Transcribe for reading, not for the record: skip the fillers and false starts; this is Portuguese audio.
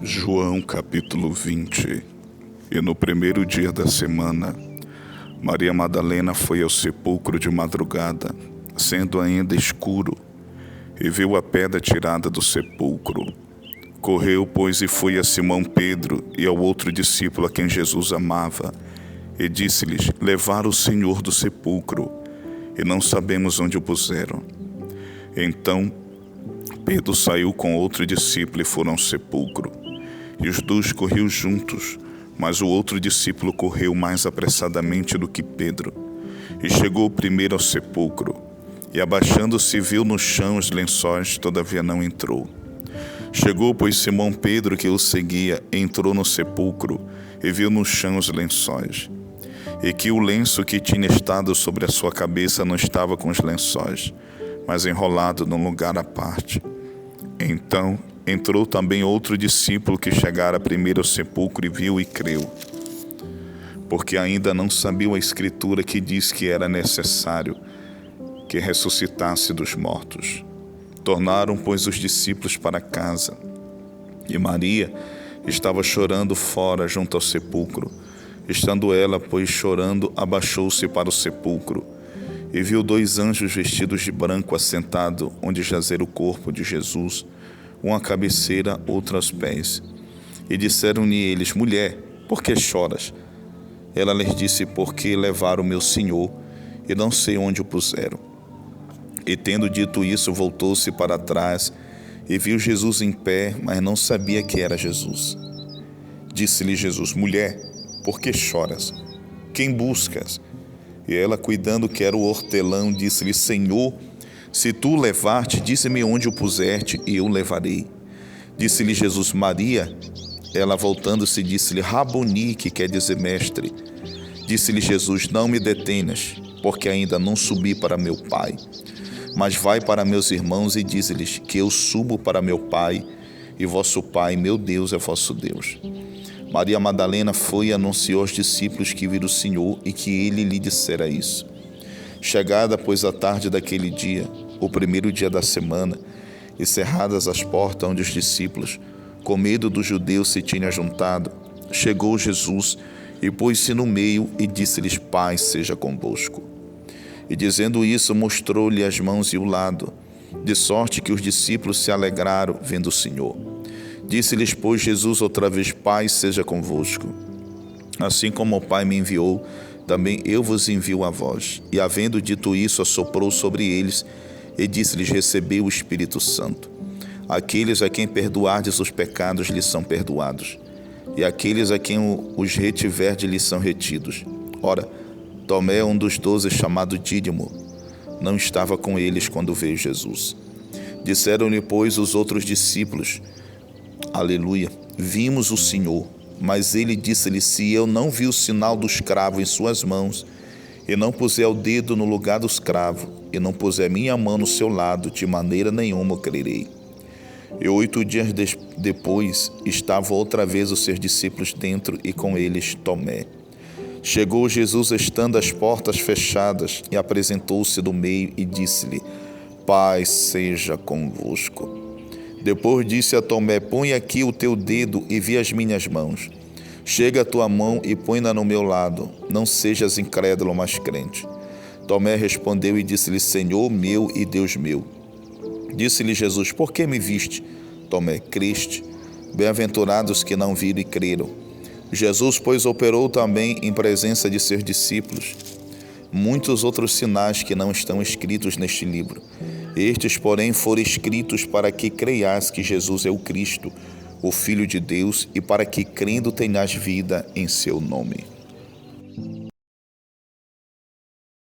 João capítulo 20. E no primeiro dia da semana, Maria Madalena foi ao sepulcro de madrugada, sendo ainda escuro, e viu a pedra tirada do sepulcro. Correu, pois, e foi a Simão Pedro e ao outro discípulo a quem Jesus amava, e disse-lhes: levaram o Senhor do sepulcro, e não sabemos onde o puseram. Então Pedro saiu com outro discípulo e foram ao sepulcro. E os dois corriam juntos, mas o outro discípulo correu mais apressadamente do que Pedro, e chegou primeiro ao sepulcro, e abaixando-se viu no chão os lençóis, todavia não entrou. Chegou, pois, Simão Pedro, que o seguia, entrou no sepulcro, e viu no chão os lençóis, e que o lenço que tinha estado sobre a sua cabeça não estava com os lençóis, mas enrolado num lugar à parte. Então entrou também outro discípulo que chegara primeiro ao sepulcro e viu e creu, porque ainda não sabia a Escritura que diz que era necessário que ressuscitasse dos mortos. Tornaram, pois, os discípulos para casa, e Maria estava chorando fora junto ao sepulcro. Estando ela, pois, chorando, abaixou-se para o sepulcro, e viu dois anjos vestidos de branco assentado onde jazera o corpo de Jesus, um à cabeceira, outro aos pés. E disseram-lhe eles: mulher, por que choras? Ela lhes disse: porque levaram o meu Senhor, e não sei onde o puseram. E tendo dito isso, voltou-se para trás, e viu Jesus em pé, mas não sabia que era Jesus. Disse-lhe Jesus: mulher, por que choras? Quem buscas? E ela, cuidando que era o hortelão, disse-lhe: Senhor, se tu o levar-te, dize-me onde o puserte, e eu o levarei. Disse-lhe Jesus: Maria. Ela, voltando-se, disse-lhe: Raboni, que quer dizer mestre. Disse-lhe Jesus: não me detenhas, porque ainda não subi para meu Pai. Mas vai para meus irmãos e dize-lhes que eu subo para meu Pai, e vosso Pai, meu Deus, é vosso Deus. Maria Madalena foi e anunciou aos discípulos que viram o Senhor e que ele lhe dissera isso. Chegada, pois, a tarde daquele dia, o primeiro dia da semana, e cerradas as portas onde os discípulos, com medo dos judeus, se tinham juntado, chegou Jesus e pôs-se no meio e disse-lhes: paz seja convosco. E dizendo isso, mostrou-lhe as mãos e o lado, de sorte que os discípulos se alegraram vendo o Senhor. Disse-lhes, pois, Jesus outra vez: paz seja convosco. Assim como o Pai me enviou, também eu vos envio a vós. E havendo dito isso, assoprou sobre eles e disse-lhes: recebei o Espírito Santo. Aqueles a quem perdoardes os pecados lhes são perdoados, e aqueles a quem os retiverdes lhes são retidos. Ora, Tomé, um dos 12, chamado Dídimo, não estava com eles quando veio Jesus. Disseram-lhe, pois, os outros discípulos: aleluia, vimos o Senhor. Mas ele disse-lhe: se eu não vi o sinal dos cravos em suas mãos, e não puser o dedo no lugar dos cravos, e não puser minha mão no seu lado, de maneira nenhuma crerei. E 8 dias depois, estavam outra vez os seus discípulos dentro, e com eles Tomé. Chegou Jesus, estando as portas fechadas, e apresentou-se do meio, e disse-lhe: paz seja convosco. Depois disse a Tomé: põe aqui o teu dedo e vê as minhas mãos. Chega a tua mão e põe-na no meu lado. Não sejas incrédulo, mas crente. Tomé respondeu e disse-lhe: Senhor meu e Deus meu. Disse-lhe Jesus: por que me viste? Tomé: creste. Bem-aventurados que não viram e creram. Jesus, pois, operou também em presença de seus discípulos muitos outros sinais que não estão escritos neste livro. Estes, porém, foram escritos para que creias que Jesus é o Cristo, o Filho de Deus, e para que, crendo, tenhas vida em seu nome.